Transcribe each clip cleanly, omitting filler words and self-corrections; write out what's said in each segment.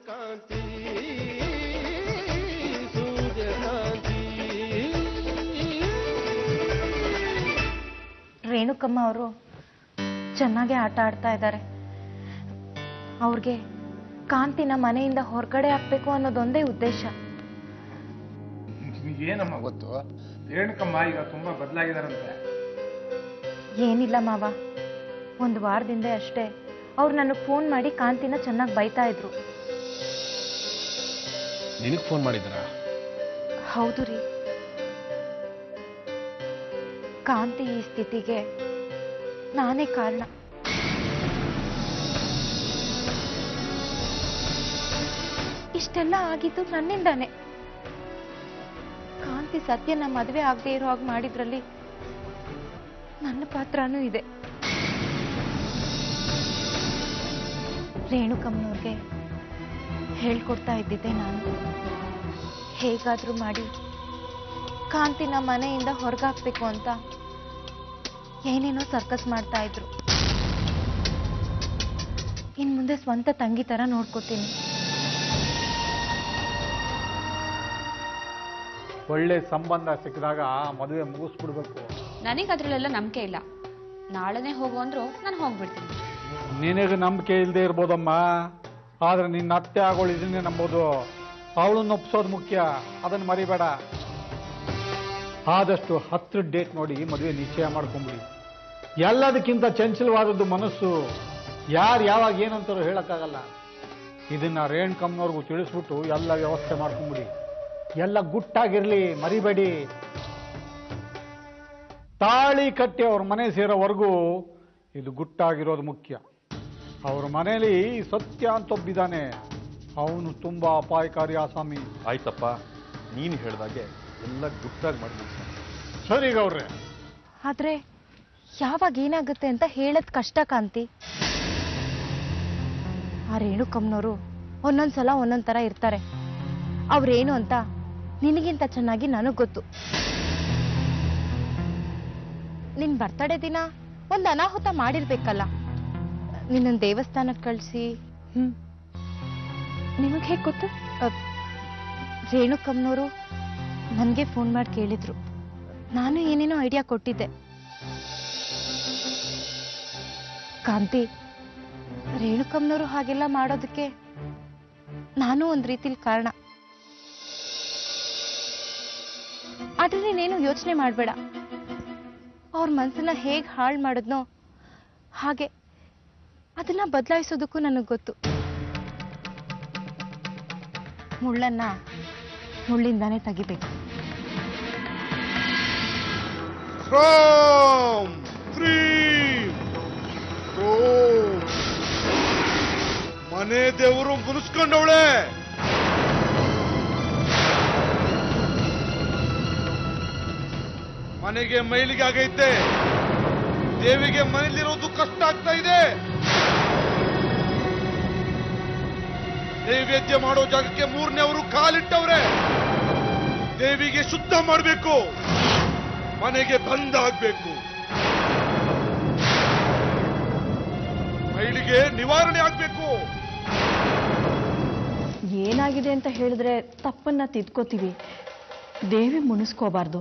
ಸೂರ್ಯಕಾಂತಿ ಸೂರ್ಯಕಾಂತಿ. ರೇಣುಕಮ್ಮ ಅವರು ಚೆನ್ನಾಗಿ ಆಟ ಆಡ್ತಾ ಇದ್ದಾರೆ. ಅವ್ರಿಗೆ ಕಾಂತಿನ ಮನೆಯಿಂದ ಹೊರಗಡೆ ಹಾಕ್ಬೇಕು ಅನ್ನೋದೊಂದೇ ಉದ್ದೇಶ. ಏನಮ್ಮ ಗೊತ್ತು, ರೇಣುಕಮ್ಮ ಈಗ ತುಂಬಾ ಬದಲಾಗಿದಾರಂತೆ. ಏನಿಲ್ಲ ಮಾವ, ಒಂದು ವಾರದಿಂದ ಅಷ್ಟೇ ಅವ್ರು ನನಗೆ ಫೋನ್ ಮಾಡಿ ಕಾಂತಿನ ಚೆನ್ನಾಗಿ ಬೈತಾ ಇದ್ರು. ನಿನಗೆ ಫೋನ್ ಮಾಡಿದ್ರ? ಹೌದು ರೀ. ಕಾಂತಿ ಈ ಸ್ಥಿತಿಗೆ ನಾನೇ ಕಾರಣ. ಇಷ್ಟೆಲ್ಲ ಆಗಿದ್ದು ನನ್ನಿಂದಾನೆ. ಕಾಂತಿ ಸತ್ಯನ ಮದುವೆ ಆಗದೆ ಇರೋ ಹಾಗೆ ಮಾಡಿದ್ರಲ್ಲಿ ನನ್ನ ಪಾತ್ರನೂ ಇದೆ. ರೇಣುಕಮ್ಮನವ್ರಿಗೆ ಹೇಳ್ಕೊಡ್ತಾ ಇದ್ದಿದ್ದೆ ನಾನು. ಹೇಗಾದ್ರೂ ಮಾಡಿ ಕಾಂತಿನ ಮನೆಯಿಂದ ಹೊರಗಾಕ್ಬೇಕು ಅಂತ ಏನೇನೋ ಸರ್ಕಸ್ ಮಾಡ್ತಾ ಇದ್ರು. ಇನ್ ಮುಂದೆ ಸ್ವಂತ ತಂಗಿ ತರ ನೋಡ್ಕೋತೀನಿ. ಒಳ್ಳೆ ಸಂಬಂಧ ಸಿಕ್ಕಿದಾಗ ಮದುವೆ ಮುಗಿಸ್ಬಿಡ್ಬೇಕು. ನನಗೆ ಅದ್ರಲ್ಲೆಲ್ಲ ನಂಬಿಕೆ ಇಲ್ಲ. ನಾಳೆನೇ ಹೋಗು ಅಂದ್ರು ನಾನು ಹೋಗ್ಬಿಡ್ತೀನಿ. ನಿನಗೆ ನಂಬಿಕೆ ಇಲ್ಲದೆ ಇರ್ಬೋದಮ್ಮ, ಆದ್ರೆ ನಿನ್ನ ಅತ್ತೆ ಆಗೋಳು ಇದನ್ನೇ ನಂಬೋದು. ಅವಳನ್ನ ಒಪ್ಸೋದು ಮುಖ್ಯ, ಅದನ್ನು ಮರಿಬೇಡ. ಆದಷ್ಟು 10 ಡೇಟ್ ನೋಡಿ ಮದುವೆ ನಿಶ್ಚಯ ಮಾಡ್ಕೊಂಬಿಡಿ. ಎಲ್ಲದಕ್ಕಿಂತ ಚಂಚಲವಾದದ್ದು ಮನಸ್ಸು. ಯಾರು ಯಾವಾಗ ಏನಂತಾರೋ ಹೇಳಕ್ಕಾಗಲ್ಲ. ಇದನ್ನ ರೇಣುಕಮ್ಮನವ್ರಿಗೂ ತಿಳಿಸ್ಬಿಟ್ಟು ಎಲ್ಲ ವ್ಯವಸ್ಥೆ ಮಾಡ್ಕೊಂಬಿಡಿ. ಎಲ್ಲ ಗುಟ್ಟಾಗಿರ್ಲಿ, ಮರಿಬೇಡಿ. ತಾಳಿ ಕಟ್ಟಿ ಅವ್ರ ಮನೆ ಸೇರೋವರೆಗೂ ಇದು ಗುಟ್ಟಾಗಿರೋದು ಮುಖ್ಯ. ಅವ್ರ ಮನೇಲಿ ಸತ್ಯ ಅಂತ ಒಬ್ಬಿದ್ದಾನೆ, ಅವನು ತುಂಬಾ ಅಪಾಯಕಾರಿ ಆಸಾಮಿ. ಆಯ್ತಪ್ಪ, ನೀನು ಹೇಳ್ದಾಗೆ ಎಲ್ಲ ಗುಟ್ಟಾಗಿ ಮಾಡ್ಬೇಕು. ಸರಿ ಗೌಡ್ರೆ. ಆದ್ರೆ ಯಾವಾಗ ಏನಾಗುತ್ತೆ ಅಂತ ಹೇಳದ್ ಕಷ್ಟ ಕಾಂತಿ. ಆ ರೇಣುಕಮ್ಮನವರು ಒಂದೊಂದ್ಸಲ ಒಂದೊಂದ್ ತರ ಇರ್ತಾರೆ. ಅವ್ರೇನು ಅಂತ ನಿನಗಿಂತ ಚೆನ್ನಾಗಿ ನನಗ್ ಗೊತ್ತು. ನಿನ್ ಬರ್ತಡೇ ದಿನ ಒಂದ್ ಅನಾಹುತ ಮಾಡಿರ್ಬೇಕಲ್ಲ, ನಿನ್ನ ದೇವಸ್ಥಾನಕ್ಕೆ ಕಳಿಸಿ. ನಿಮಗ್ ಹೇಗ್ ಗೊತ್ತು? ರೇಣುಕಮ್ಮನವರು ನನ್ಗೆ ಫೋನ್ ಮಾಡಿ ಕೇಳಿದ್ರು. ನಾನು ಏನೇನೋ ಐಡಿಯಾ ಕೊಟ್ಟಿದ್ದೆ. ಕಾಂತಿ, ರೇಣುಕಮ್ಮನವರು ಹಾಗೆಲ್ಲ ಮಾಡೋದಕ್ಕೆ ನಾನು ಒಂದ್ ರೀತಿಲಿ ಕಾರಣ. ಆದ್ರೆ ನೀನೇನು ಯೋಚನೆ ಮಾಡ್ಬೇಡ. ಅವ್ರ ಮನ್ಸನ್ನ ಹೇಗ್ ಹಾಳು ಮಾಡಿದ್ನೋ ಹಾಗೆ ಅದನ್ನ ಬದಲಾಯಿಸೋದಕ್ಕೂ ನನಗ್ ಗೊತ್ತು. ಮುಳ್ಳನ್ನ ಮುಳ್ಳಿಂದಾನೇ ತೆಗಿಬೇಕು. ಮನೆ ದೇವರು ಮುನಿಸ್ಕೊಂಡವಳೆ. ಮನೆಗೆ ಮೈಲಿಗೆ ಆಗೈತೆ. ದೇವಿಗೆ ಮನೇಲಿರೋದು ಕಷ್ಟ ಆಗ್ತಾ ಇದೆ. ನೈವೇದ್ಯ ಮಾಡೋ ಜಾಗಕ್ಕೆ 3ನೇವರು ಕಾಲಿಟ್ಟವ್ರೆ. ದೇವಿಗೆ ಶುದ್ಧ ಮಾಡಬೇಕು, ಮನೆಗೆ ಬಂದ್ ಆಗ್ಬೇಕು, ಮೈಲಿಗೆ ನಿವಾರಣೆ ಆಗ್ಬೇಕು. ಏನಾಗಿದೆ ಅಂತ ಹೇಳಿದ್ರೆ ತಪ್ಪನ್ನ ತಿದ್ಕೋತೀವಿ. ದೇವಿ ಮುನಿಸ್ಕೋಬಾರ್ದು.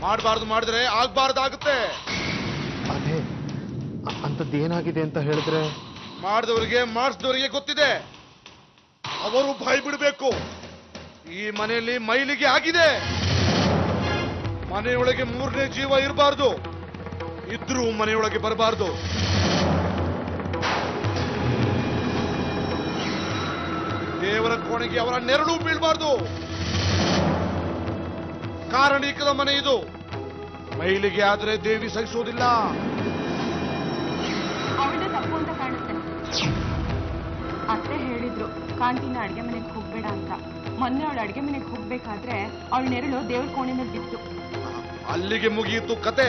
ಮಾಡಬಾರ್ದು, ಮಾಡಿದ್ರೆ ಆಗ್ಬಾರ್ದಾಗುತ್ತೆ. ಅದೇ ಅಂತದ್ದೇನಾಗಿದೆ ಅಂತ ಹೇಳಿದ್ರೆ ಮಾಡಿದವರಿಗೆ ಮಾಡಿಸಿದವರಿಗೆ ಗೊತ್ತಿದೆ. ಅವರು ಬಾಯಿ ಬಿಡಬೇಕು. ಈ ಮನೆಯಲ್ಲಿ ಮೈಲಿಗೆ ಆಗಿದೆ. ಮನೆಯೊಳಗೆ 3ನೇ ಜೀವ ಇರಬಾರ್ದು. ಇದ್ರೂ ಮನೆಯೊಳಗೆ ಬರಬಾರ್ದು. ದೇವರ ಕೋಣೆಗೆ ಅವರ ನೆರಳು ಬೀಳಬಾರ್ದು. ಕಾರಣೀಕದ ಮನೆ ಇದು. ಮೈಲಿಗೆ ಆದ್ರೆ ದೇವಿ ಸಹಿಸೋದಿಲ್ಲ. ಅವಳೇ ತಪ್ಪು ಅಂತ ಕಾಣುತ್ತೆ. ಅತ್ತೆ ಹೇಳಿದ್ರು ಕಾಂತಿನ ಅಡ್ಗೆ ಮನೆಗೆ ಹೋಗ್ಬೇಡ ಅಂತ. ಮೊನ್ನೆ ಅವಳು ಅಡ್ಗೆ ಮನೆಗೆ ಹೋಗ್ಬೇಕಾದ್ರೆ ಅವಳ ನೆರಳು ದೇವ್ರ ಕೋಣೆನಲ್ಲಿ ಬಿತ್ತು. ಅಲ್ಲಿಗೆ ಮುಗಿಯಿತು ಕತೆ.